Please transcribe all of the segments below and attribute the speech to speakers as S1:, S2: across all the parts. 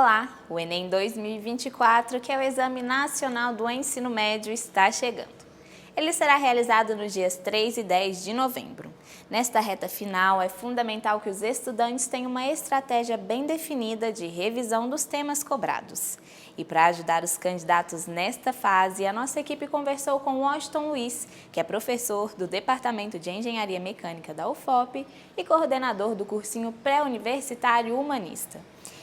S1: Olá! O Enem 2024, que é o Exame Nacional do Ensino Médio, está chegando. Ele será realizado nos dias 3 e 10 de novembro. Nesta reta final, é fundamental que os estudantes tenham uma estratégia bem definida de revisão dos temas cobrados. E para ajudar os candidatos nesta fase, a nossa equipe conversou com Washington Luiz, que é professor do Departamento de Engenharia Mecânica da UFOP e coordenador do cursinho pré-universitário humanista.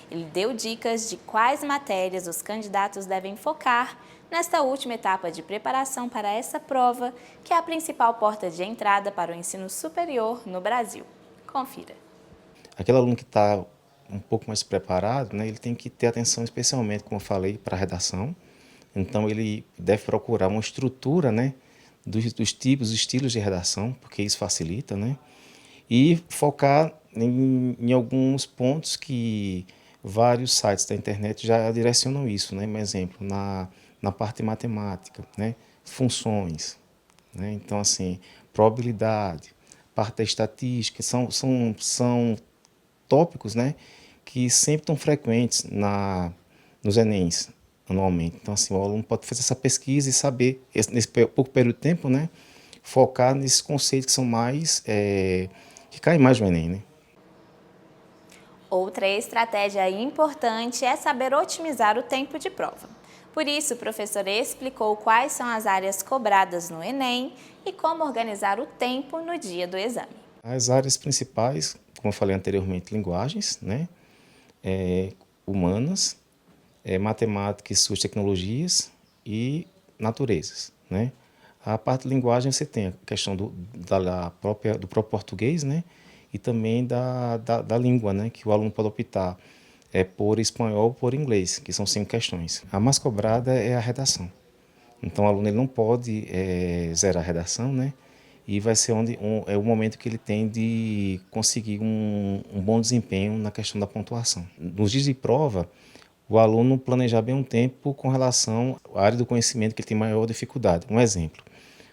S1: Ele deu dicas de quais matérias os candidatos devem focar nesta última etapa de preparação para essa prova, que é a principal porta de entrada para o ensino superior no Brasil. Confira.
S2: Aquele aluno que está um pouco mais preparado, né, ele tem que ter atenção especialmente, como eu falei, para a redação. Então ele deve procurar uma estrutura, né, dos tipos, estilos de redação, porque isso facilita, né, e focar em alguns pontos que vários sites da internet já direcionam isso, né, por exemplo, na parte matemática, né, funções, né, então assim, probabilidade, parte da estatística, são tópicos, né, que sempre estão frequentes nos Enems anualmente. Então, assim, o aluno pode fazer essa pesquisa e saber, nesse pouco período de tempo, né, focar nesses conceitos que são mais, que caem mais no Enem, né.
S1: Outra estratégia importante é saber otimizar o tempo de prova. Por isso, o professor explicou quais são as áreas cobradas no Enem e como organizar o tempo no dia do exame.
S2: As áreas principais, como eu falei anteriormente, linguagens, né, humanas, matemática e suas tecnologias e naturezas, né. A parte de linguagem você tem a questão do próprio português, né, e também da língua, né, que o aluno pode optar por espanhol ou por inglês, que são 5 questões. A mais cobrada é a redação. Então o aluno ele não pode zerar a redação, né, e vai ser é o momento que ele tem de conseguir um bom desempenho na questão da pontuação. Nos dias de prova, o aluno planejar bem um tempo com relação à área do conhecimento que ele tem maior dificuldade. Um exemplo,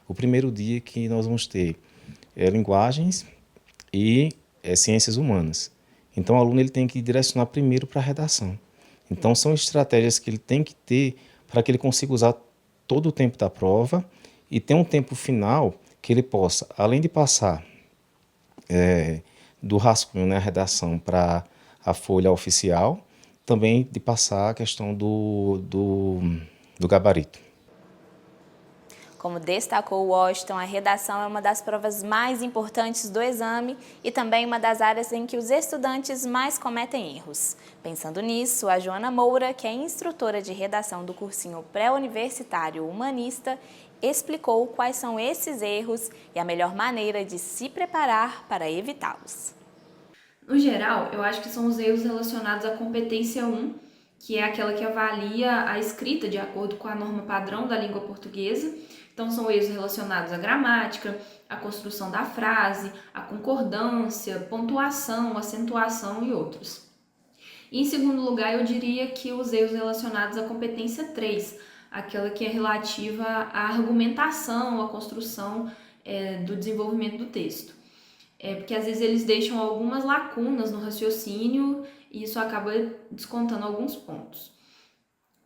S2: o primeiro dia que nós vamos ter linguagens e ciências humanas. Então o aluno ele tem que direcionar primeiro para a redação. Então são estratégias que ele tem que ter para que ele consiga usar todo o tempo da prova e ter um tempo final que ele possa, além de passar do rascunho, né, a redação para a folha oficial, também de passar a questão do gabarito.
S1: Como destacou Washington, a redação é uma das provas mais importantes do exame e também uma das áreas em que os estudantes mais cometem erros. Pensando nisso, a Joana Moura, que é instrutora de redação do cursinho pré-universitário humanista, explicou quais são esses erros e a melhor maneira de se preparar para evitá-los.
S3: No geral, eu acho que são os erros relacionados à competência 1, que é aquela que avalia a escrita de acordo com a norma padrão da língua portuguesa. Então, são erros relacionados à gramática, à construção da frase, à concordância, pontuação, acentuação e outros. E, em segundo lugar, eu diria que os erros relacionados à competência 3, aquela que é relativa à argumentação, à construção do desenvolvimento do texto. Porque às vezes eles deixam algumas lacunas no raciocínio e isso acaba descontando alguns pontos.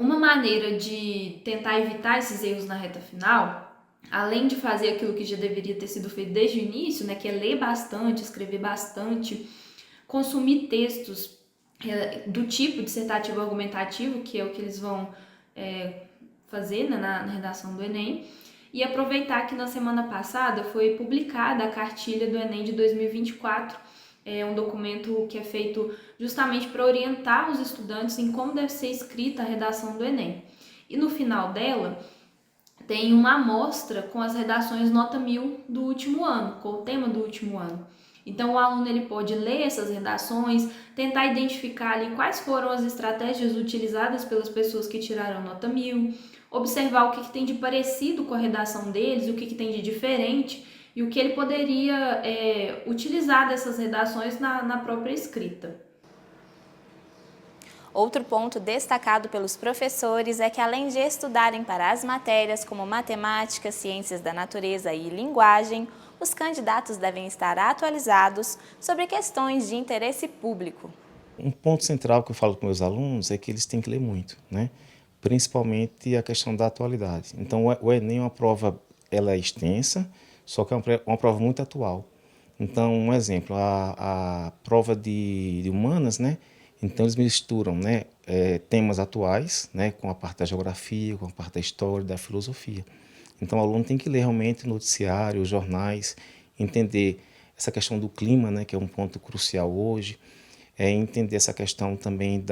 S3: Uma maneira de tentar evitar esses erros na reta final, além de fazer aquilo que já deveria ter sido feito desde o início, né, que é ler bastante, escrever bastante, consumir textos do tipo dissertativo argumentativo, que é o que eles vão fazer, né, na redação do Enem, e aproveitar que na semana passada foi publicada a cartilha do Enem de 2024, um documento que é feito justamente para orientar os estudantes em como deve ser escrita a redação do Enem. E no final dela tem uma amostra com as redações nota 1000 do último ano, com o tema do último ano. Então o aluno ele pode ler essas redações, tentar identificar ali quais foram as estratégias utilizadas pelas pessoas que tiraram nota 1000, observar o que tem de parecido com a redação deles, o que tem de diferente e o que ele poderia utilizar dessas redações na própria escrita.
S1: Outro ponto destacado pelos professores é que, além de estudarem para as matérias como matemática, ciências da natureza e linguagem, os candidatos devem estar atualizados sobre questões de interesse público.
S2: Um ponto central que eu falo com meus alunos é que eles têm que ler muito, né? Principalmente a questão da atualidade. Então, o Enem é uma prova, ela é extensa, só que é uma prova muito atual. Então, um exemplo, a prova de humanas, né? Então, eles misturam, né, temas atuais, né, com a parte da geografia, com a parte da história, da filosofia. Então, o aluno tem que ler realmente noticiários, jornais, entender essa questão do clima, né, que é um ponto crucial hoje, entender essa questão também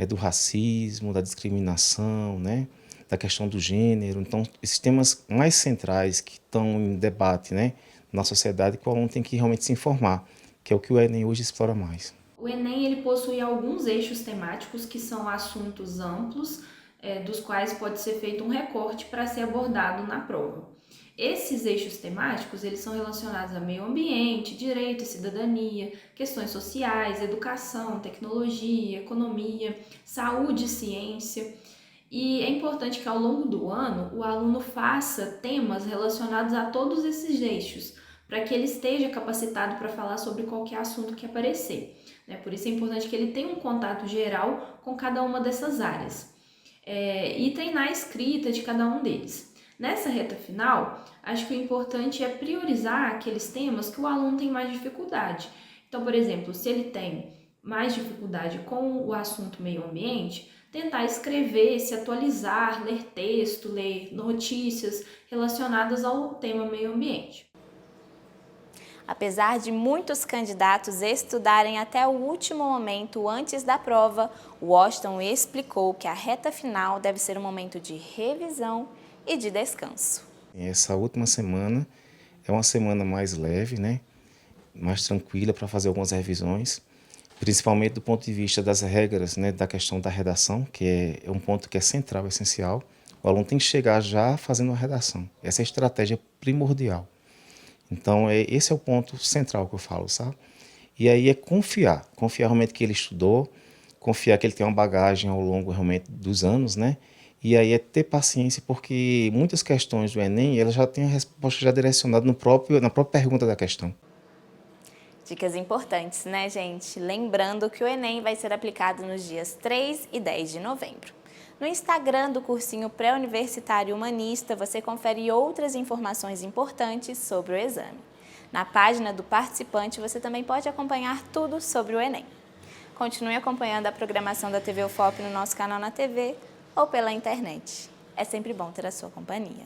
S2: do racismo, da discriminação, né, da questão do gênero. Então, esses temas mais centrais que estão em debate, né, na sociedade, que o aluno tem que realmente se informar, que é o que o Enem hoje explora mais.
S3: O Enem ele possui alguns eixos temáticos que são assuntos amplos, dos quais pode ser feito um recorte para ser abordado na prova. Esses eixos temáticos eles são relacionados a meio ambiente, direito e cidadania, questões sociais, educação, tecnologia, economia, saúde e ciência. E é importante que ao longo do ano o aluno faça temas relacionados a todos esses eixos, para que ele esteja capacitado para falar sobre qualquer assunto que aparecer. Por isso é importante que ele tenha um contato geral com cada uma dessas áreas e treinar a escrita de cada um deles. Nessa reta final, acho que o importante é priorizar aqueles temas que o aluno tem mais dificuldade. Então, por exemplo, se ele tem mais dificuldade com o assunto meio ambiente, tentar escrever, se atualizar, ler texto, ler notícias relacionadas ao tema meio ambiente.
S1: Apesar de muitos candidatos estudarem até o último momento antes da prova, Washington explicou que a reta final deve ser um momento de revisão e de descanso.
S2: Essa última semana é uma semana mais leve, né? Mais tranquila para fazer algumas revisões, principalmente do ponto de vista das regras, né? Da questão da redação, que é um ponto que é central, essencial. O aluno tem que chegar já fazendo a redação. Essa é a estratégia primordial. Então, esse é o ponto central que eu falo, sabe? E aí é confiar realmente que ele estudou, confiar que ele tem uma bagagem ao longo realmente dos anos, né? E aí é ter paciência, porque muitas questões do Enem, ela já tem a resposta já direcionada na própria pergunta da questão.
S1: Dicas importantes, né, gente? Lembrando que o Enem vai ser aplicado nos dias 3 e 10 de novembro. No Instagram do Cursinho Pré-Universitário Humanista, você confere outras informações importantes sobre o exame. Na página do participante, você também pode acompanhar tudo sobre o Enem. Continue acompanhando a programação da TV UFOP no nosso canal na TV ou pela internet. É sempre bom ter a sua companhia.